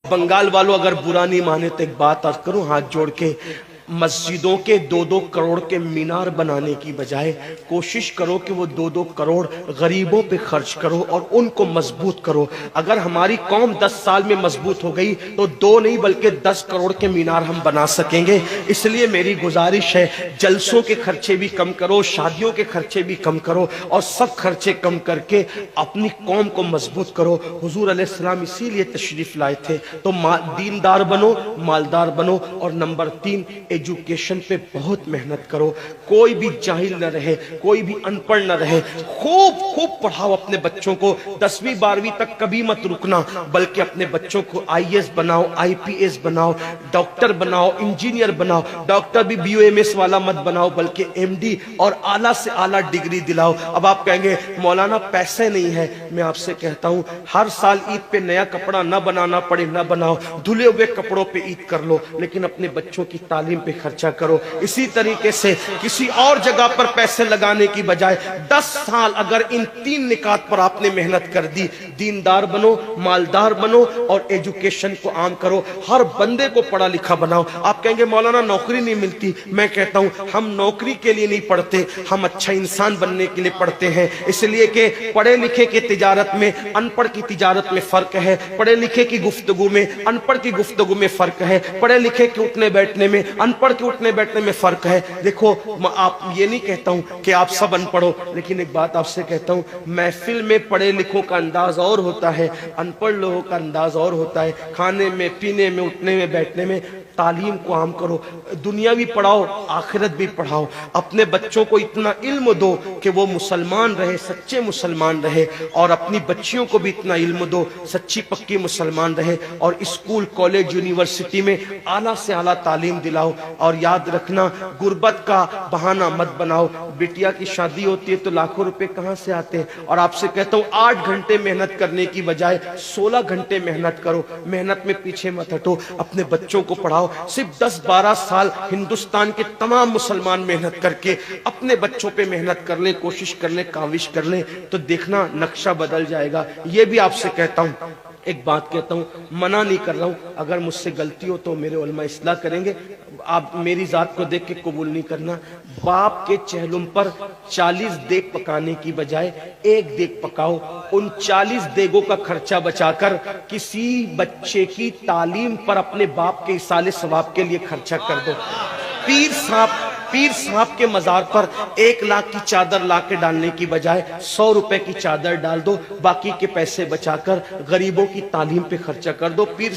بنگال والوں اگر برا نہیں مانے تو ایک بات عرض کروں ہاتھ جوڑ کے، مسجدوں کے 2-2 کروڑ کے مینار بنانے کی بجائے کوشش کرو کہ وہ 2-2 کروڑ غریبوں پہ خرچ کرو اور ان کو مضبوط کرو۔ اگر ہماری قوم 10 سال میں مضبوط ہو گئی تو 2 نہیں بلکہ 10 کروڑ کے مینار ہم بنا سکیں گے۔ اس لیے میری گزارش ہے جلسوں کے خرچے بھی کم کرو، شادیوں کے خرچے بھی کم کرو، اور سب خرچے کم کر کے اپنی قوم کو مضبوط کرو۔ حضور علیہ السلام اسی لیے تشریف لائے تھے۔ تو دیندار بنو، مالدار بنو، اور نمبر 3 ایجوکیشن پہ بہت محنت کرو۔ کوئی بھی جاہل نہ رہے، کوئی بھی ان پڑھ نہ رہے، خوب پڑھاؤ اپنے بچوں کو۔ 10ویں 12ویں تک کبھی مت رکنا، بلکہ اپنے بچوں کو IAS بناؤ، IPS بناؤ، ڈاکٹر بناؤ، انجینئر بناؤ۔ ڈاکٹر بھی BOMS والا مت بناؤ بلکہ MD اور اعلیٰ سے اعلیٰ ڈگری دلاؤ۔ اب آپ کہیں گے مولانا پیسے نہیں ہے، میں آپ سے کہتا ہوں ہر سال عید پہ نیا کپڑا نہ بنانا پڑے نہ بناؤ، دھلے ہوئے کپڑوں پہ عید کر لو، لیکن اپنے بچوں کی تعلیم پہ خرچہ کرو۔ اسی طریقے سے کسی اور جگہ پر پیسے لگانے کی بجائے 10 سال اگر ان 3 نکات پر آپ نے محنت کر دی، دیندار بنو، مالدار بنو اور ایجوکیشن کو عام کرو، ہر بندے کو پڑھا لکھا بناؤ۔ آپ کہیں گے مولانا نوکری نہیں ملتی، میں کہتا ہوں ہم نوکری کے لیے نہیں پڑھتے، ہم اچھا انسان بننے کے لیے پڑھتے ہیں۔ اس لیے کہ پڑھے لکھے کی تجارت میں ان پڑھ کی تجارت میں فرق ہے، پڑھے لکھے کی گفتگو میں ان پڑھ کی گفتگو میں فرق ہے، پڑھے لکھے کے اٹھنے بیٹھنے میں ان پڑھ کے اٹھنے بیٹھنے میں فرق ہے۔ دیکھو آپ یہ نہیں کہتا ہوں کہ آپ سب ان پڑھو، لیکن ایک بات آپ سے کہتا ہوں، محفل میں پڑھے لکھوں کا انداز اور ہوتا ہے، ان پڑھ لوگوں کا انداز اور ہوتا ہے۔ کھانے میں، پینے میں، اٹھنے میں، بیٹھنے میں تعلیم کو عام کرو، دنیا بھی پڑھاؤ، آخرت بھی پڑھاؤ۔ اپنے بچوں کو اتنا علم دو کہ وہ مسلمان رہے، سچے مسلمان رہے، اور اپنی بچیوں کو بھی اتنا علم دو سچی پکی مسلمان رہے، اور اسکول، کالج، یونیورسٹی میں اعلیٰ سے اعلیٰ تعلیم دلاؤ۔ اور یاد رکھنا غربت کا بہانہ مت بناؤ۔ بیٹیا کی شادی ہوتی ہے تو لاکھوں روپے کہاں سے آتے ہیں، اور آپ سے کہتا ہوں 8 گھنٹے محنت کرنے کی بجائے 16 گھنٹے محنت کرو، محنت میں پیچھے مت ہٹو، اپنے بچوں کو پڑھاؤ۔ صرف 10-12 سال ہندوستان کے تمام مسلمان محنت کر کے اپنے بچوں پہ محنت کر لیں، کوشش کر لیں، کاوش کر لیں، تو دیکھنا نقشہ بدل جائے گا۔ یہ بھی آپ سے کہتا ہوں، ایک بات کہتا ہوں، منع نہیں کر رہا ہوں، اگر مجھ سے غلطی ہو تو میرے علماء اصلاح کریں گے، آپ میری ذات کو دیکھ کے قبول نہیں کرنا۔ باپ کے چہلم پر 40 دیگ پکانے کی بجائے 1 دیگ پکاؤ، ان 40 دیگوں کا خرچہ بچا کر کسی بچے کی تعلیم پر اپنے باپ کے ایصال ثواب کے لیے خرچہ کر دو۔ پیر صاحب کے مزار پر 1 لاکھ کی چادر لا کے ڈالنے کی بجائے 100 روپے کی چادر ڈال دو، باقی کے پیسے بچا کر غریبوں کی تعلیم پہ خرچہ کر دو۔ پیر